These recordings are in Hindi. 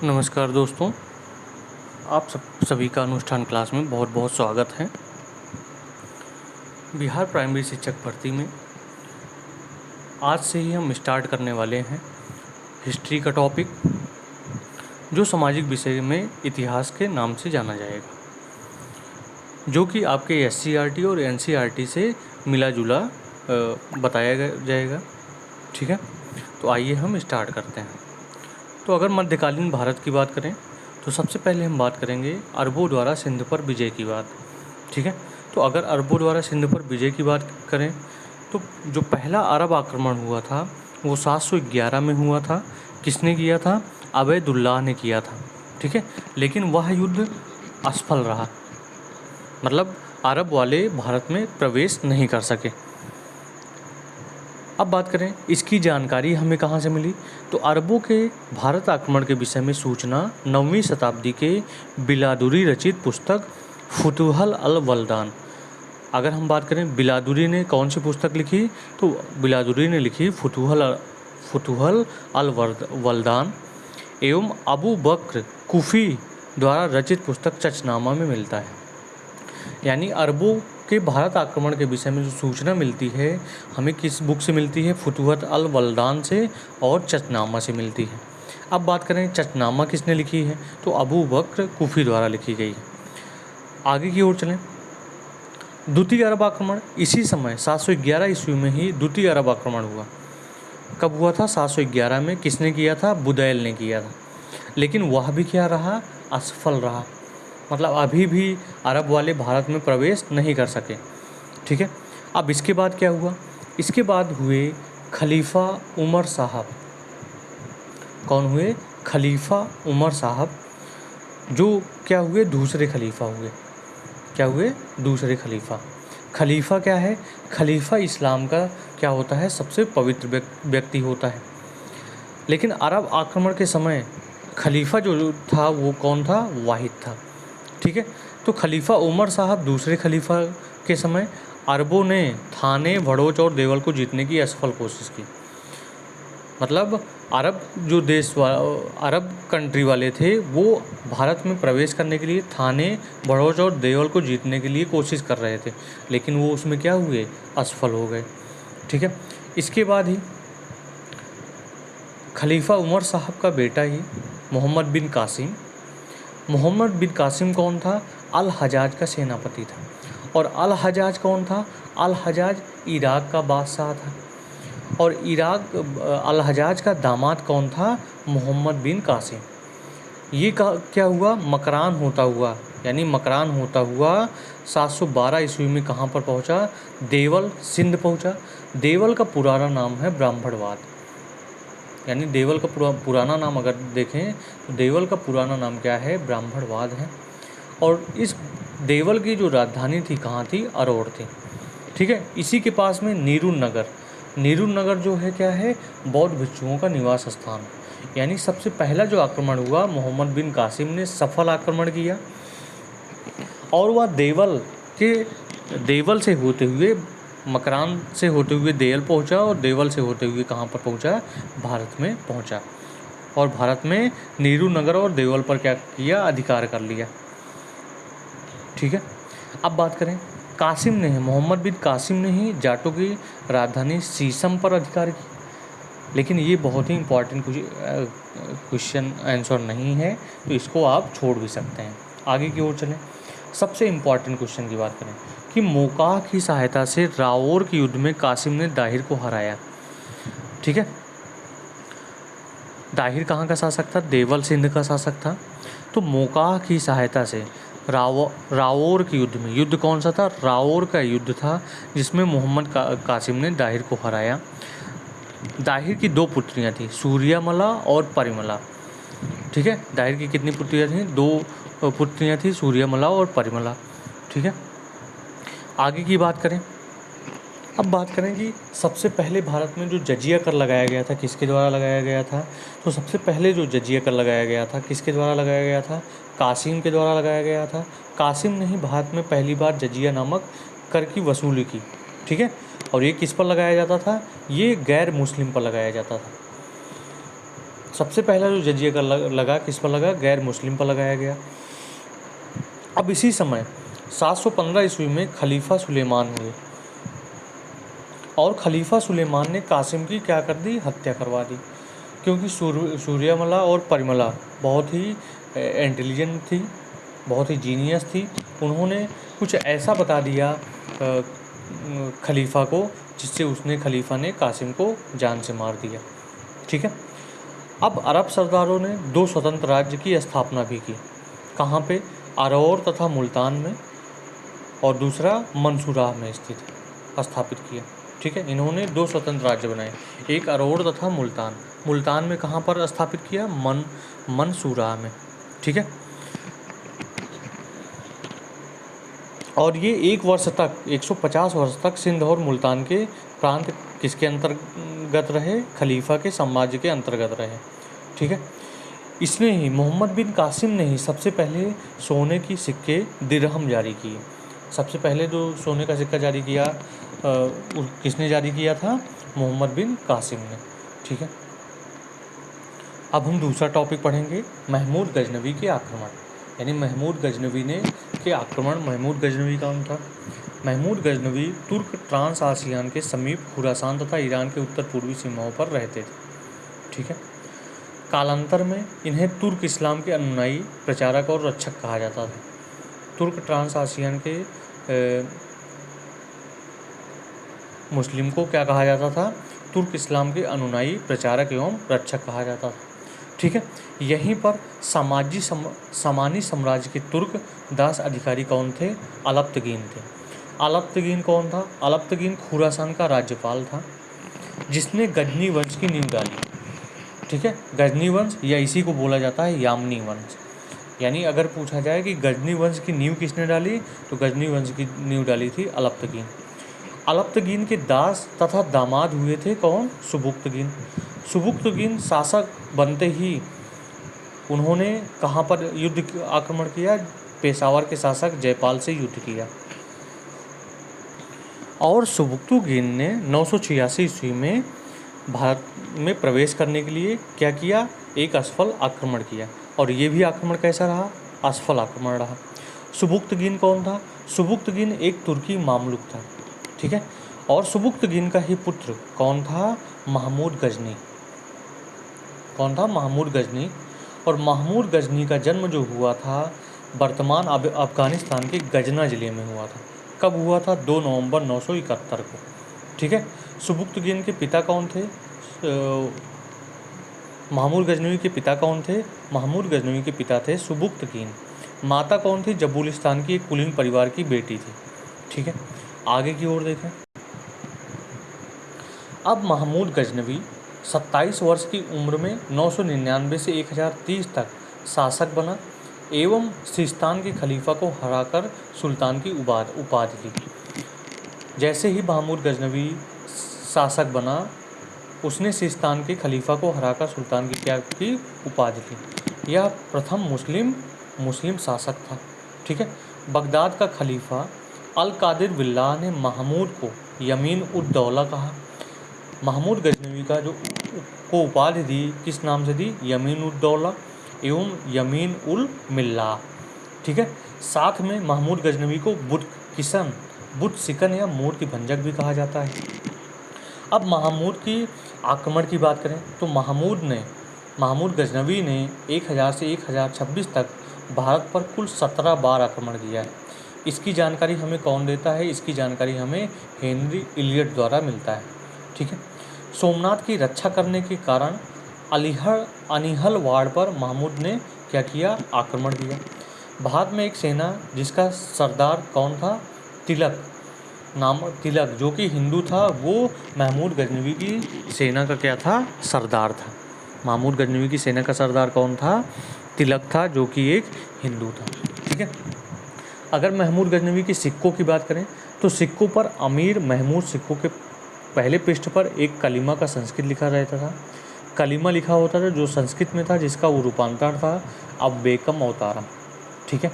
नमस्कार दोस्तों, आप सभी का अनुष्ठान क्लास में बहुत बहुत स्वागत है। बिहार प्राइमरी शिक्षक भर्ती में आज से ही हम स्टार्ट करने वाले हैं हिस्ट्री का टॉपिक, जो सामाजिक विषय में इतिहास के नाम से जाना जाएगा, जो कि आपके SCERT और NCERT से मिला जुला बताया जाएगा। ठीक है, तो आइए हम स्टार्ट करते हैं। तो अगर मध्यकालीन भारत की बात करें तो सबसे पहले हम बात करेंगे अरबों द्वारा सिंध पर विजय की बात। ठीक है, तो अगर अरबों द्वारा सिंध पर विजय की बात करें तो जो पहला अरब आक्रमण हुआ था वो 711 में हुआ था। किसने किया था? अबैदुल्लाह ने किया था। ठीक है, लेकिन वह युद्ध असफल रहा, मतलब अरब वाले भारत में प्रवेश नहीं कर सके। अब बात करें इसकी जानकारी हमें कहाँ से मिली, तो अरबों के भारत आक्रमण के विषय में सूचना 9वीं शताब्दी के बिलादुरी रचित पुस्तक फुतुहल अल वल्दान। अगर हम बात करें बिलादुरी ने कौन सी पुस्तक लिखी, तो बिलादुरी ने लिखी फुतुहल अल वल्दान एवं अबू बक्र कुफी द्वारा रचित पुस्तक चचनामा में मिलता है। यानी अरबों के भारत आक्रमण के विषय में जो सूचना मिलती है हमें किस बुक से मिलती है? फुतुहत अल वल्दान से और चचनामा से मिलती है। अब बात करें चचनामा किसने लिखी है, तो अबू बक्र कुफी द्वारा लिखी गई है। आगे की ओर चलें। द्वितीय अरब आक्रमण इसी समय 711 ईस्वी में ही द्वितीय अरब आक्रमण हुआ। कब हुआ था? 711 में। किसने किया था? बुदैल ने किया था। लेकिन वह भी क्या रहा? असफल रहा, मतलब अभी भी अरब वाले भारत में प्रवेश नहीं कर सके। ठीक है, अब इसके बाद क्या हुआ? इसके बाद हुए खलीफा उमर साहब। कौन हुए? खलीफा उमर साहब, जो क्या हुए? दूसरे खलीफा हुए। क्या हुए? दूसरे खलीफा। खलीफा क्या है? खलीफा इस्लाम का क्या होता है? सबसे पवित्र व्यक्ति होता है। लेकिन अरब आक्रमण के समय खलीफा जो था वो कौन था? वाहिद था। ठीक है, तो खलीफा उमर साहब दूसरे खलीफा के समय अरबों ने थाने, भड़ोच और देवल को जीतने की असफल कोशिश की। मतलब अरब जो अरब कंट्री वाले थे वो भारत में प्रवेश करने के लिए थाने, भड़ोच और देवल को जीतने के लिए कोशिश कर रहे थे, लेकिन वो उसमें क्या हुए? असफल हो गए। ठीक है, इसके बाद ही खलीफा उमर साहब का बेटा ही मोहम्मद बिन कासिम कौन था? अल हजाज का सेनापति था। और अल हजाज कौन था? अल हजाज इराक का बादशाह था। और अल हजाज का दामाद कौन था? मोहम्मद बिन कासिम। ये क्या हुआ? मकरान होता हुआ 712 ईस्वी में कहाँ पर पहुँचा? देवल, सिंध पहुँचा। देवल का पुराना नाम है ब्राह्मणवाद। यानी देवल का पुराना नाम अगर देखें तो देवल का पुराना नाम क्या है? ब्राह्मणवाद है। और इस देवल की जो राजधानी थी कहाँ थी? अरोड़ थी। ठीक है, इसी के पास में नीरू नगर जो है क्या है? बौद्ध भिक्षुओं का निवास स्थान। यानी सबसे पहला जो आक्रमण हुआ मोहम्मद बिन कासिम ने सफल आक्रमण किया, और वह देवल से होते हुए, मकरान से होते हुए देवल पहुंचा, और देवल से होते हुए कहाँ पर पहुंचा? भारत में पहुंचा। और भारत में नीरू नगर और देवल पर क्या किया? अधिकार कर लिया। ठीक है, अब बात करें मोहम्मद बिन कासिम ने ही जाटों की राजधानी सीसम पर अधिकार किया। लेकिन ये बहुत ही इम्पोर्टेंट क्वेश्चन आंसर नहीं है, तो इसको आप छोड़ भी सकते हैं। आगे की ओर चलें। सबसे इम्पॉर्टेंट क्वेश्चन की बात करें कि मोकाह की सहायता से राओर के युद्ध में कासिम ने दाहिर को हराया। ठीक है, दाहिर कहाँ का शासक था? देवल सिंध का शासक था। तो मोकाह की सहायता से राओर के युद्ध में, युद्ध कौन सा था? राओर का युद्ध था, जिसमें मोहम्मद कासिम ने दाहिर को हराया। दाहिर की 2 पुत्रियां थी, सूर्यमला और परिमला। ठीक है, दाहिर की कितनी पुत्रियां थी? 2 पुत्रियां थी, सूर्यमला और परिमला। ठीक है, आगे की बात करें। अब बात करें कि सबसे पहले भारत में जो जजिया कर लगाया गया था किसके द्वारा लगाया गया था? तो सबसे पहले जो जजिया कर लगाया गया था किसके द्वारा लगाया गया था? कासिम के द्वारा लगाया गया था। कासिम ने ही भारत में पहली बार जजिया नामक कर की वसूली की। ठीक है, और ये किस पर लगाया जाता था? ये गैर मुस्लिम पर लगाया जाता था। सबसे पहला जो जजिया कर लगा किस पर लगा? गैर मुस्लिम पर लगाया गया। अब इसी समय 715 ईस्वी में खलीफा सुलेमान हुए और खलीफा सुलेमान ने कासिम की क्या कर दी? हत्या करवा दी, क्योंकि सूर्यमला और परिमला बहुत ही इंटेलिजेंट थी, बहुत ही जीनियस थी। उन्होंने कुछ ऐसा बता दिया खलीफा को, जिससे खलीफा ने कासिम को जान से मार दिया। ठीक है। अब अरब सरदारों ने 2 स्वतंत्र राज्य की स्थापना भी की। कहाँ पे? अरौर तथा मुल्तान में, और दूसरा मंसूरा में स्थापित किया। ठीक है। इन्होंने 2 स्वतंत्र राज्य बनाए, एक अरौर तथा मुल्तान। मुल्तान में कहाँ पर स्थापित किया? मंसूरा में। ठीक है। और ये 150 वर्ष तक सिंध और मुल्तान के प्रांत किसके अंतर्गत रहे? खलीफा के साम्राज्य के अंतर्गत रहे। ठीक है। इसने ही मोहम्मद बिन कासिम ने ही सबसे पहले सोने की सिक्के दिरहम जारी किए। सबसे पहले जो सोने का सिक्का जारी किया किसने जारी किया था? मोहम्मद बिन कासिम ने। ठीक है। अब हम दूसरा टॉपिक पढ़ेंगे, महमूद गजनवी के आक्रमण, यानी महमूद गजनवी के आक्रमण। महमूद गजनवी कौन था? महमूद गजनवी तुर्क ट्रांस आसियान के समीप खुरासान तथा ईरान के उत्तर पूर्वी सीमाओं पर रहते थे। ठीक है। कालांतर में इन्हें तुर्क इस्लाम के अनुयायी, प्रचारक और रक्षक कहा जाता था। तुर्क ट्रांस आसियान के मुस्लिम को क्या कहा जाता था? तुर्क इस्लाम के अनुयायी, प्रचारक एवं रक्षक कहा जाता था। ठीक है। यहीं पर सामानी साम्राज्य के तुर्क दास अधिकारी कौन थे? अलप्तगीन थे। अलप्तगीन कौन था? अलप्तगीन खुरासान का राज्यपाल था, जिसने गजनी वंश की नींव डाली। ठीक है। गजनी वंश, या इसी को बोला जाता है यामनी वंश। यानी अगर पूछा जाए कि गजनी वंश की नींव किसने डाली, तो गजनी वंश की नींव डाली थी अलप्तगीन। अलप्तगीन के दास तथा दामाद हुए थे कौन? सुबुक्तगीन। सुबुक्तगीन शासक बनते ही उन्होंने कहाँ पर आक्रमण किया? पेशावर के शासक जयपाल से युद्ध किया। और सुबुक्तगीन ने 986 ईस्वी में भारत में प्रवेश करने के लिए क्या किया? एक असफल आक्रमण किया। और ये भी आक्रमण कैसा रहा? असफल आक्रमण रहा। सुबुक्तगीन कौन था? सुबुक्तगीन एक तुर्की मामलुक था। ठीक है। और सुबुक्तगीन का ही पुत्र कौन था? महमूद गजनी। कौन था? महमूद गजनी। और महमूद गजनी का जन्म जो हुआ था वर्तमान अफगानिस्तान के गजना ज़िले में हुआ था। कब हुआ था? 2 नवंबर 971 को। ठीक है। सुबुक्तगीन के पिता कौन थे? महमूद गजनवी के पिता कौन थे? महमूद गजनवी के पिता थे सुबुक्तगीन। माता कौन थी? जबुलिस्तान की एक कुलीन परिवार की बेटी थी। ठीक है। आगे की ओर देखें। अब महमूद गजनवी 27 वर्ष की उम्र में 999 से 1030 तक शासक बना एवं सिस्तान के खलीफा को हराकर सुल्तान की उपाधि ली। जैसे ही महमूद गजनवी शासक बना, उसने सिस्तान के खलीफा को हराकर सुल्तान की क्या की? उपाधि ली। यह प्रथम मुस्लिम शासक था। ठीक है। बगदाद का खलीफा अल कादिर बिल्लाह ने महमूद को यमीन उद दौला कहा। महमूद गजनवी का को उपाधि दी किस नाम से दी? यमीन उद दौला एवं यमीन उल मिल्ला। ठीक है। साथ में महमूद गजनवी को बुत सिकन या मोर की भंजक भी कहा जाता है। अब महमूद की आक्रमण की बात करें तो महमूद गजनवी ने 1000 से 1026 तक भारत पर कुल 17 बार आक्रमण किया है। इसकी जानकारी हमें कौन देता है? इसकी जानकारी हमें हेनरी इलियट द्वारा मिलता है। ठीक है। सोमनाथ की रक्षा करने के कारण अनिहल वाड़ पर महमूद ने क्या किया? आक्रमण किया। भारत में एक सेना जिसका सरदार कौन था? तिलक, जो कि हिंदू था, वो महमूद गजनवी की सेना का क्या था? सरदार था। महमूद गजनवी की सेना का सरदार कौन था? तिलक था, जो कि एक हिंदू था। ठीक है। अगर महमूद गजनवी के सिक्कों की बात करें तो सिक्कों पर अमीर महमूद सिक्कों के पहले पृष्ठ पर एक कलिमा का संस्कृत लिखा रहता था। कलिमा लिखा होता था जो संस्कृत में था, जिसका वो रूपांतरण था अव्वेकम अवतारम। ठीक है।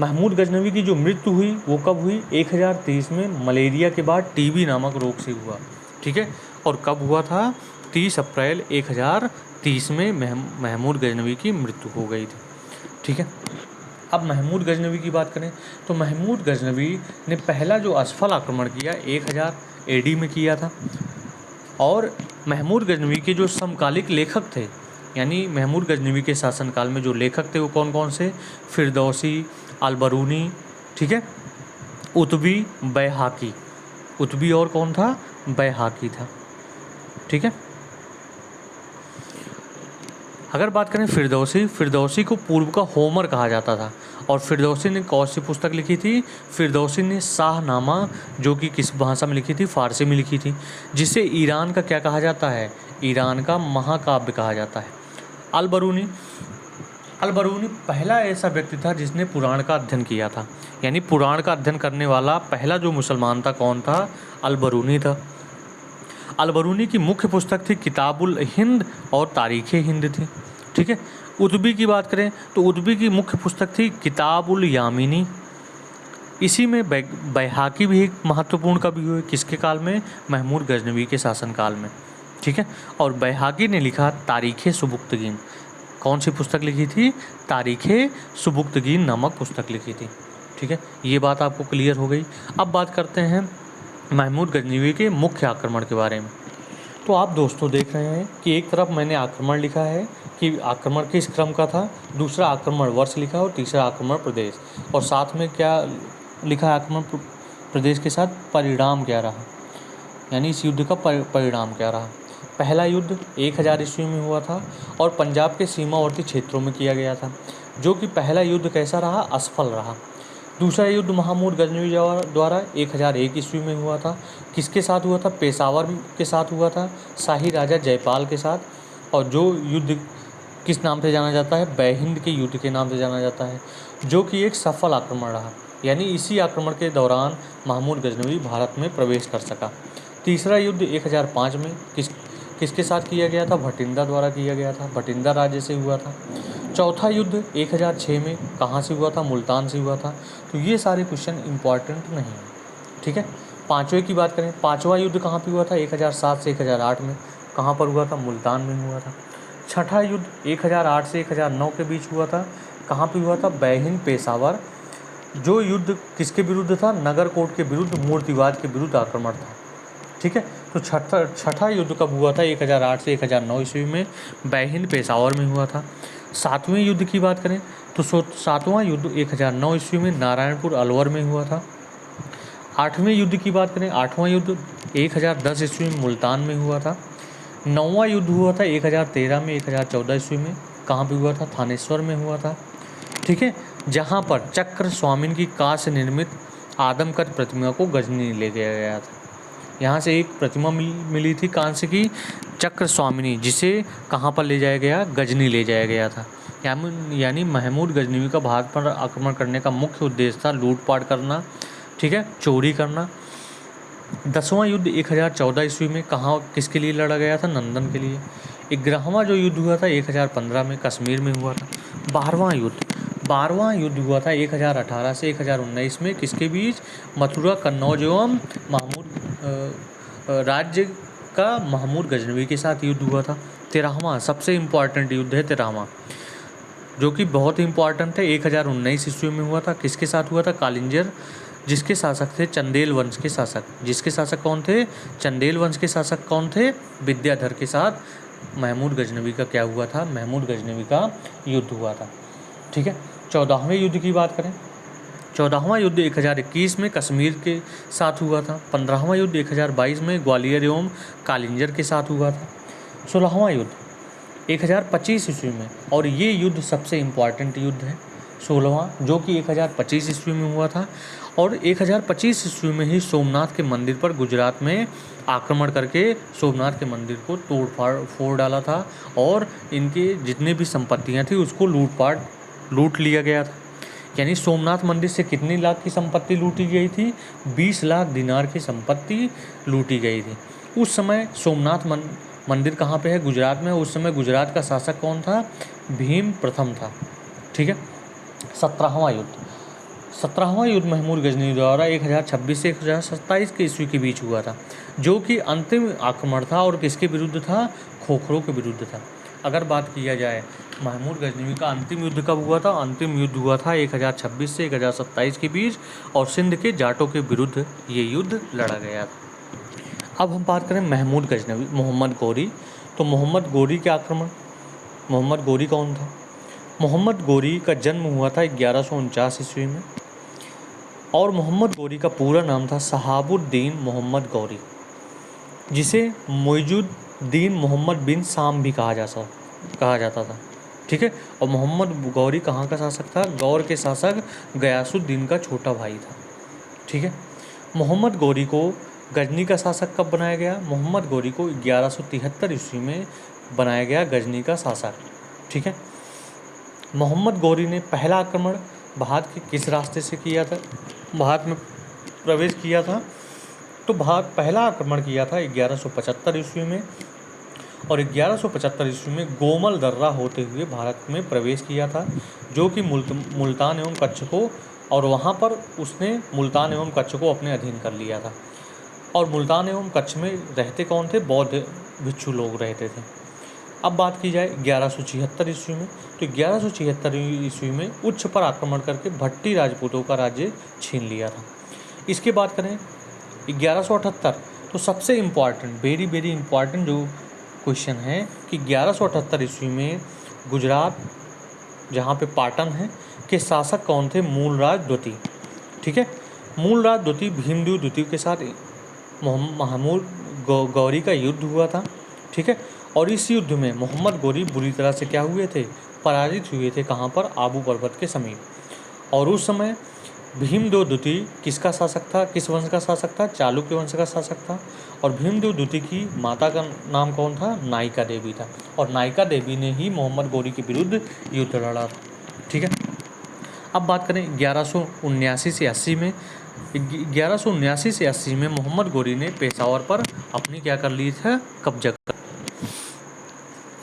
महमूद गजनवी की जो मृत्यु हुई वो कब हुई? 1030 में मलेरिया के बाद टीबी नामक रोग से हुआ। ठीक है। और कब हुआ था? 30 अप्रैल 30 में महमूद गजनवी की मृत्यु हो गई थी। ठीक है, अब महमूद गजनवी की बात करें तो महमूद गजनवी ने पहला जो असफल आक्रमण किया 1000 AD में किया था। और महमूद गजनवी के जो समकालिक लेखक थे, यानी महमूद गजनवी के शासनकाल में जो लेखक थे वो कौन कौन से, फिरदौसी, अलबरूनी, ठीक है, उतबी, बैहाकी। उतबी और कौन था, बैहाकी था। ठीक है, अगर बात करें फिरदौसी को पूर्व का होमर कहा जाता था। और फिरदौसी ने कौन सी पुस्तक लिखी थी, फिरदौसी ने शाहनामा, जो कि किस भाषा में लिखी थी, फारसी में लिखी थी, जिसे ईरान का क्या कहा जाता है, ईरान का महाकाव्य कहा जाता है। अलबरूनी पहला ऐसा व्यक्ति था जिसने पुराण का अध्ययन किया था, यानी पुराण का अध्ययन करने वाला पहला जो मुसलमान था कौन था, अलबरूनी था। अलबरूनी की मुख्य पुस्तक थी किताबुल हिंद और तारीख़ हिंद थी। ठीक है, उतबी की बात करें तो उतबी की मुख्य पुस्तक थी किताबुल यामिनी। इसी में बैहाकी भी एक महत्वपूर्ण कवि हुए, किसके काल में, महमूद गजनवी के शासनकाल में। ठीक है, और बैहाकी ने लिखा तारीख़ सुबुक्तगीन। कौन सी पुस्तक लिखी थी, तारीख़ सुबुक्तगीन नामक पुस्तक लिखी थी। ठीक है, ये बात आपको क्लियर हो गई। अब बात करते हैं महमूद गजनवी के मुख्य आक्रमण के बारे में। तो आप दोस्तों देख रहे हैं कि एक तरफ मैंने आक्रमण लिखा है कि आक्रमण किस क्रम का था, दूसरा आक्रमण वर्ष लिखा और तीसरा आक्रमण प्रदेश, और साथ में क्या लिखा आक्रमण प्रदेश के साथ, परिणाम क्या रहा, यानी इस युद्ध का परिणाम क्या रहा। पहला युद्ध 1000 ईस्वी में हुआ था और पंजाब के सीमावर्ती क्षेत्रों में किया गया था, जो कि पहला युद्ध कैसा रहा, असफल रहा। दूसरा युद्ध महमूद गजनवी द्वारा 1001 ईस्वी में हुआ था। किसके साथ हुआ था, पेशावर के साथ हुआ था, शाही राजा जयपाल के साथ। और जो युद्ध किस नाम से जाना जाता है, बैहिंद के युद्ध के नाम से जाना जाता है, जो कि एक सफल आक्रमण रहा, यानी इसी आक्रमण के दौरान महमूद गजनवी भारत में प्रवेश कर सका। तीसरा युद्ध 1005 में किसके साथ किया गया था, भटिंडा द्वारा किया गया था, भटिंडा राज्य से हुआ था। चौथा युद्ध 1006 में कहाँ से हुआ था, मुल्तान से हुआ था। तो ये सारे क्वेश्चन इंपॉर्टेंट नहीं है। ठीक है, पाँचवें की बात करें, पाँचवा युद्ध कहाँ पे हुआ था, 1007 से 1008 में, कहाँ पर हुआ था, मुल्तान में हुआ था। छठा युद्ध 1008 से 1009 के बीच हुआ था, कहाँ पे हुआ था, बैहिंद पेशावर। जो युद्ध किसके विरुद्ध था, नगरकोट के विरुद्ध, मूर्तिवाद के विरुद्ध आक्रमण था। ठीक है, तो छठा युद्ध कब हुआ था, 1008 से 1009 ईस्वी में, बैहिंद पेशावर में हुआ था। सातवें युद्ध की बात करें तो सातवां युद्ध 1009 ईस्वी में नारायणपुर अलवर में हुआ था। आठवें युद्ध की बात करें, आठवां युद्ध 1010 ईस्वी में मुल्तान में हुआ था। नौवां युद्ध हुआ था 1013 में, 1014 ईस्वी में, कहाँ पे हुआ था, थानेश्वर में हुआ था। ठीक है, जहाँ पर चक्र स्वामिन की कांस्य निर्मित आदमकद प्रतिमा को गजनी ले गया था। यहाँ से एक प्रतिमा मिली थी कांस्य की, चक्र स्वामिनी, जिसे कहाँ पर ले जाया गया, गजनी ले जाया गया था। यानी महमूद गजनवी का भारत पर आक्रमण करने का मुख्य उद्देश्य था लूटपाट करना, ठीक है, चोरी करना। 10वां युद्ध 1014 ईस्वी में कहाँ किसके लिए लड़ा गया था, नंदन के लिए। 11वां जो युद्ध हुआ था 1015 में कश्मीर में हुआ था। 12वां युद्ध हुआ था 1018 से 1019 में, किसके बीच, मथुरा, कन्नौज एवं राज्य का महमूद गजनवी के साथ युद्ध हुआ था। 13वां सबसे इम्पॉर्टेंट युद्ध है 13वां, जो कि बहुत ही इम्पॉर्टेंट है, 1019 ईस्वी में हुआ था। किसके साथ हुआ था, कालिंजर, जिसके शासक थे चंदेल वंश के शासक। जिसके शासक कौन थे, चंदेल वंश के शासक कौन थे, विद्याधर के साथ महमूद गजनवी का क्या हुआ था, महमूद गजनवी का युद्ध हुआ था। ठीक है, 14वें युद्ध की बात करें, 14वां युद्ध 1021 में कश्मीर के साथ हुआ था। 15वां युद्ध 1022 में ग्वालियर एवं कालिंजर के साथ हुआ था। 16वां युद्ध 1025 ईस्वी में, और ये युद्ध सबसे इम्पॉर्टेंट युद्ध है 16वां, जो कि 1025 ईस्वी में हुआ था। और 1025 ईस्वी में ही सोमनाथ के मंदिर पर गुजरात में आक्रमण करके सोमनाथ के मंदिर को फोड़ डाला था, और इनके जितने भी संपत्तियां थी उसको लूट लिया गया था। यानी सोमनाथ मंदिर से कितनी लाख की संपत्ति लूटी गई थी, 20 लाख दिनार की संपत्ति लूटी गई थी। उस समय सोमनाथ मंदिर कहाँ पे है, गुजरात में। उस समय गुजरात का शासक कौन था, भीम प्रथम था। ठीक है, 17वां युद्ध महमूद गजनी द्वारा 1026 से 1027 के ईस्वी के बीच हुआ था, जो कि अंतिम आक्रमण था और किसके विरुद्ध था, खोखरों के विरुद्ध था। अगर बात किया जाए महमूद गजनवी का अंतिम युद्ध कब हुआ था? अंतिम युद्ध हुआ था 1026 से 1027 के बीच, और सिंध के जाटों के विरुद्ध ये युद्ध लड़ा गया था। अब हम बात करें महमूद गजनवी, मोहम्मद गौरी। तो मोहम्मद गौरी के आक्रमण, मोहम्मद गौरी कौन था? मोहम्मद गौरी का जन्म हुआ था 1149 ईस्वी में, और मोहम्मद गौरी का पूरा नाम था शहाबुद्दीन मोहम्मद गौरी, जिसे मोइजुद्दीन मोहम्मद बिन साम भी कहा जाता था। ठीक है। और मोहम्मद गौरी कहाँ का शासक था? गौर के शासक गयासुद्दीन का छोटा भाई था। ठीक है। मोहम्मद गौरी को गजनी का शासक कब बनाया गया? मोहम्मद गौरी को 1173 ईस्वी में बनाया गया गजनी का शासक। ठीक है। मोहम्मद गौरी ने पहला आक्रमण भारत के किस रास्ते से किया था? भारत में प्रवेश किया था तो भारत पहला आक्रमण किया था 1175 ईस्वी में, और 1175 ईस्वी में गोमल दर्रा होते हुए भारत में प्रवेश किया था, जो कि मुल्तान एवं कच्छ को, और वहाँ पर उसने मुल्तान एवं कच्छ को अपने अधीन कर लिया था। और मुल्तान एवं कच्छ में रहते कौन थे? बौद्ध भिक्षु लोग रहते थे। अब बात की जाए 1176 ईस्वी में, तो 1176 ईस्वी में उच्च पर आक्रमण करके भट्टी राजपूतों का राज्य छीन लिया था। इसके बाद करें 1178, तो सबसे इम्पॉर्टेंट, वेरी वेरी इम्पॉर्टेंट जो क्वेश्चन है कि 1178 ईस्वी में गुजरात, जहाँ पे पाटन है, के शासक कौन थे? मूलराज द्वितीय। ठीक है। मूलराज द्वितीय भीमदेव द्वितीय के साथ महमूद गौरी का युद्ध हुआ था। ठीक है। और इस युद्ध में मोहम्मद गौरी बुरी तरह से क्या हुए थे? पराजित हुए थे। कहाँ पर? आबू पर्वत के समीप। और उस समय भीमदेव द्वितीय किसका शासक था? किस वंश का शासक था? चालुक्य वंश का शासक था। और भीमदेव द्वितीय की माता का नाम कौन था? नायिका देवी था। और नायिका देवी ने ही मोहम्मद गौरी के विरुद्ध युद्ध लड़ा था। ठीक है। अब बात करें 1179 से 80 में, 1179 से 80 में मोहम्मद गौरी ने पेशावर पर अपनी क्या कर ली था? कब्जा कर।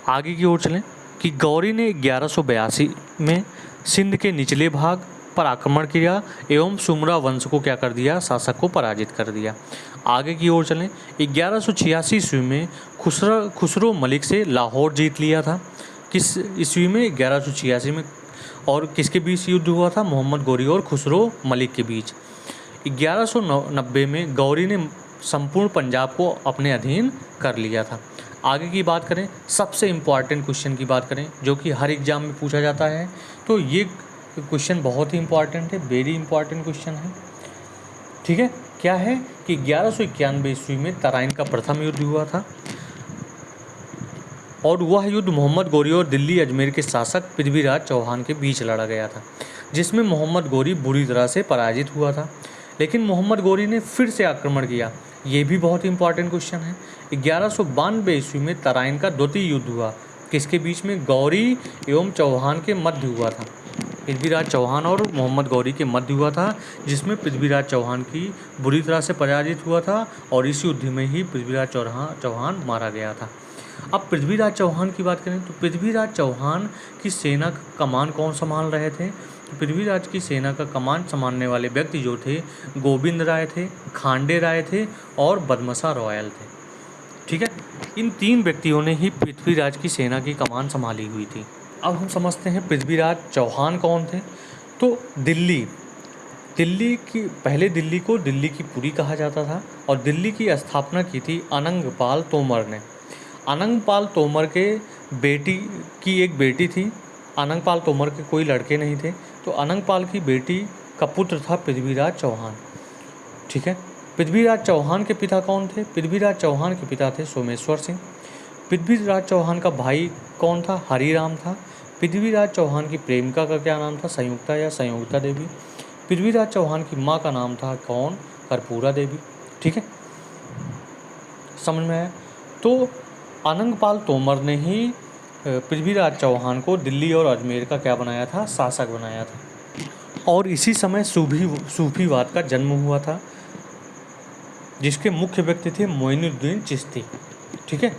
आगे की ओर चलें कि गौरी ने 1182 में सिंध के निचले भाग पर आक्रमण किया एवं सुमरा वंश को क्या कर दिया? शासक को पराजित कर दिया। आगे की ओर चलें 1186 ईस्वी में खुसरो मलिक से लाहौर जीत लिया था। किस ईस्वी में? 1186 में। और किसके बीच युद्ध हुआ था? मोहम्मद गौरी और खुसरो मलिक के बीच। 1190 में गौरी ने संपूर्ण पंजाब को अपने अधीन कर लिया था। आगे की बात करें, सबसे इम्पॉर्टेंट क्वेश्चन की बात करें जो कि हर एग्जाम में पूछा जाता है, तो ये क्वेश्चन बहुत ही इंपॉर्टेंट है, वेरी इंपॉर्टेंट क्वेश्चन है। ठीक है। क्या है कि 1191 ईस्वी में तराइन का प्रथम युद्ध हुआ था, और वह युद्ध मोहम्मद गौरी और दिल्ली अजमेर के शासक पृथ्वीराज चौहान के बीच लड़ा गया था, जिसमें मोहम्मद गौरी बुरी तरह से पराजित हुआ था। लेकिन मोहम्मद गौरी ने फिर से आक्रमण किया, ये भी बहुत इंपॉर्टेंट क्वेश्चन है। 1192 ईस्वी में तराइन का द्वितीय युद्ध हुआ, किसके बीच में? गौरी एवं चौहान के मध्य हुआ था। पृथ्वीराज चौहान और मोहम्मद गौरी के मध्य हुआ था, जिसमें पृथ्वीराज चौहान की बुरी तरह से पराजित हुआ था, और इस युद्ध में ही पृथ्वीराज चौहान मारा गया था। अब पृथ्वीराज चौहान की बात करें तो पृथ्वीराज चौहान की सेना का कमान कौन संभाल रहे थे? तो पृथ्वीराज की सेना का कमान संभालने वाले व्यक्ति जो थे, गोविंद राय थे, खांडे राय थे और बदमसा रॉयल थे। ठीक है। इन तीन व्यक्तियों ने ही पृथ्वीराज की सेना की कमान संभाली हुई थी। अब हम समझते हैं पृथ्वीराज चौहान कौन थे। तो दिल्ली को दिल्ली की पुरी कहा जाता था, और दिल्ली की स्थापना की थी अनंगपाल तोमर ने। अनंगपाल तोमर के बेटी की एक बेटी थी। अनंगपाल तोमर के कोई लड़के नहीं थे, तो अनंगपाल की बेटी का पुत्र था पृथ्वीराज चौहान। ठीक है। पृथ्वीराज चौहान के पिता कौन थे? पृथ्वीराज चौहान के पिता थे सोमेश्वर सिंह। पृथ्वीराज चौहान का भाई कौन था? हरिराम था। पृथ्वीराज चौहान की प्रेमिका का क्या नाम था? संयुक्ता या संयोगिता देवी। पृथ्वीराज चौहान की माँ का नाम था कौन? कर्पूरा देवी। ठीक है, समझ में आया। तो अनंगपाल तोमर ने ही पृथ्वीराज चौहान को दिल्ली और अजमेर का क्या बनाया था? शासक बनाया था। और इसी समय सूफीवाद का जन्म हुआ था, जिसके मुख्य व्यक्ति थे मोइनुद्दीन चिश्ती। ठीक है,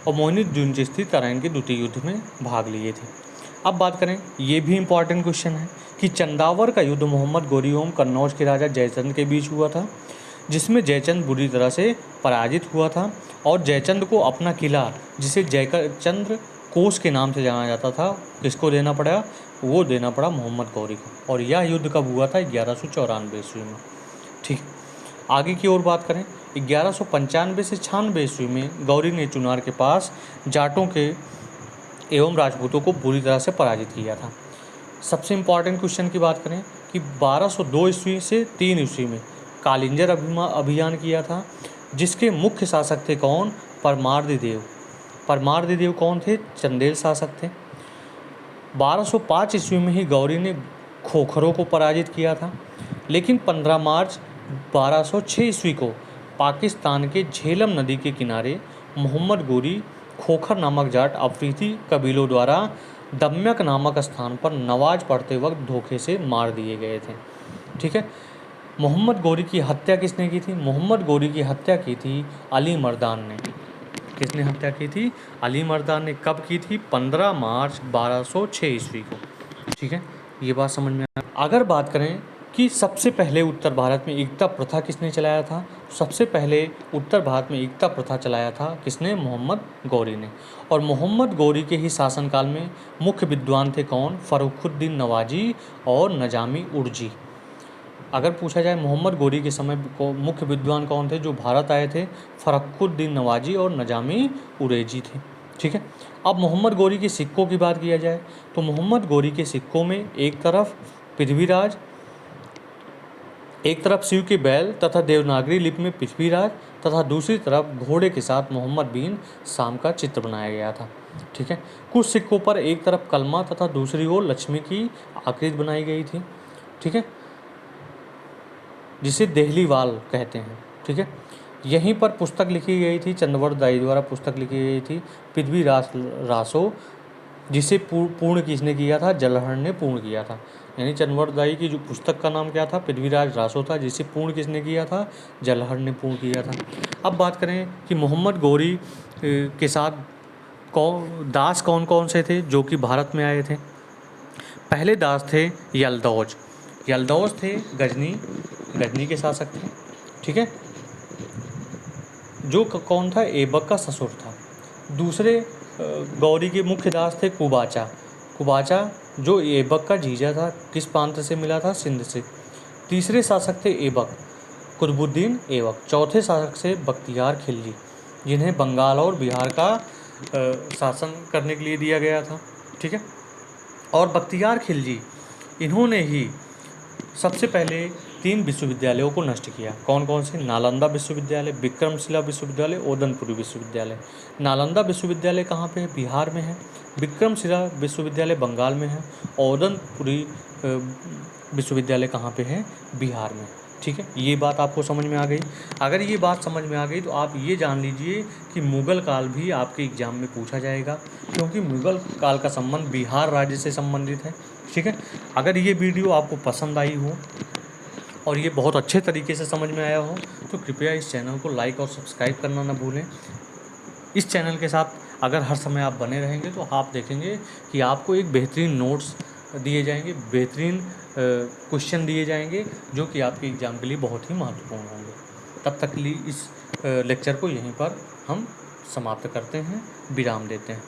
और मोइनुद्दीन चिश्ती तराइन के द्वितीय युद्ध में भाग लिए थे। अब बात करें, ये भी इंपॉर्टेंट क्वेश्चन है कि चंदावर का युद्ध मोहम्मद गौरी एवं कन्नौज के राजा जयचंद के बीच हुआ था, जिसमें जयचंद बुरी तरह से पराजित हुआ था और जयचंद को अपना किला, जिसे जयचंद्र कोस के नाम से जाना जाता था, किसको देना पड़ा? वो देना पड़ा मोहम्मद गौरी को। और यह युद्ध कब हुआ था? 1194 ईस्वी में। ठीक, आगे की ओर बात करें, 1195 से 96 ईस्वी में गौरी ने चुनार के पास जाटों के एवं राजपूतों को बुरी तरह से पराजित किया था। सबसे इम्पॉर्टेंट क्वेश्चन की बात करें कि 1202 ईस्वी से 3 ईस्वी में कालिंजर अभियान किया था, जिसके मुख्य शासक थे कौन? परमार्दी देव कौन थे? चंदेल शासक थे। 1205 ईस्वी में ही गौरी ने खोखरों को पराजित किया था, लेकिन 15 मार्च 1206 ईस्वी को पाकिस्तान के झेलम नदी के किनारे मोहम्मद गौरी खोखर नामक जाट अफ्रीदी कबीलों द्वारा दम्यक नामक स्थान पर नमाज पढ़ते वक्त धोखे से मार दिए गए थे। ठीक है, मोहम्मद गौरी की हत्या किसने की थी? मोहम्मद गौरी की हत्या की थी अली मर्दान ने। किसने हत्या की थी? अली मर्दान ने। कब की थी? 15 मार्च 1206 ईस्वी को। ठीक है, ये बात समझ में आ। अगर बात करें कि सबसे पहले उत्तर भारत में एकता प्रथा किसने चलाया था? सबसे पहले उत्तर भारत में एकता प्रथा चलाया था किसने? मोहम्मद गौरी ने। और मोहम्मद गौरी के ही शासनकाल में मुख्य विद्वान थे कौन? फर्रुखुद्दीन नवाजी और नजामी उर्जी। अगर पूछा जाए मोहम्मद गौरी के समय को मुख्य विद्वान कौन थे जो भारत आए थे? फर्रुखुद्दीन नवाजी और नजामी उरेजी थे। ठीक है, अब मोहम्मद गौरी के सिक्कों की बात किया जाए तो मोहम्मद गौरी के सिक्कों में एक तरफ पृथ्वीराज, एक तरफ शिव के बैल तथा देवनागरी लिपि में पृथ्वीराज तथा दूसरी तरफ घोड़े के साथ मोहम्मद बिन शाम का चित्र बनाया गया था। ठीक है, कुछ सिक्कों पर एक तरफ कलमा तथा दूसरी ओर लक्ष्मी की आकृति बनाई गई थी। ठीक है, जिसे देहलीवाल कहते हैं। ठीक है, यहीं पर पुस्तक लिखी गई थी, चंद्रवर्ध दाई द्वारा पुस्तक लिखी गई थी पृथ्वीराज रासो, जिसे पूर्ण किसने किया था? जलहर ने पूर्ण किया था। यानी चंद्रवर्ध दाई की जो पुस्तक का नाम क्या था? पृथ्वीराज रासो था, जिसे पूर्ण किसने किया था? जलहर ने पूर्ण किया था। अब बात करें कि मोहम्मद गौरी के साथ दास कौन कौन से थे जो कि भारत में आए थे? पहले दास थे यलदौज थे गजनी के शासक थे। ठीक है, जो कौन था? ऐबक का ससुर था। दूसरे गौरी के मुख्य दास थे कुबाचा जो ऐबक का जीजा था। किस प्रांत से मिला था? सिंध से। तीसरे शासक थे ऐबक कुतुबुद्दीन ऐबक। चौथे शासक से बख्तियार खिलजी, जिन्हें बंगाल और बिहार का शासन करने के लिए दिया गया था। ठीक है, और बख्तियार खिलजी इन्होंने ही सबसे पहले 3 विश्वविद्यालयों को नष्ट किया। कौन कौन से? नालंदा विश्वविद्यालय, विक्रमशिला विश्वविद्यालय, ओदनपुरी विश्वविद्यालय। नालंदा विश्वविद्यालय कहाँ पे है? बिहार में है। विक्रमशिला विश्वविद्यालय बंगाल में है। ओदनपुरी विश्वविद्यालय कहाँ पे है? बिहार में। ठीक है, ये बात आपको समझ में आ गई। अगर ये बात समझ में आ गई तो आप ये जान लीजिए कि मुगल काल भी आपके एग्जाम में पूछा जाएगा, क्योंकि मुगल काल का संबंध बिहार राज्य से संबंधित है। ठीक है, अगर ये वीडियो आपको पसंद आई हो और ये बहुत अच्छे तरीके से समझ में आया हो तो कृपया इस चैनल को लाइक और सब्सक्राइब करना ना भूलें। इस चैनल के साथ अगर हर समय आप बने रहेंगे तो आप देखेंगे कि आपको एक बेहतरीन नोट्स दिए जाएंगे, बेहतरीन क्वेश्चन दिए जाएंगे, जो कि आपके एग्ज़ाम के लिए बहुत ही महत्वपूर्ण होंगे। तब तक के लिए इस लेक्चर को यहीं पर हम समाप्त करते हैं, विराम देते हैं।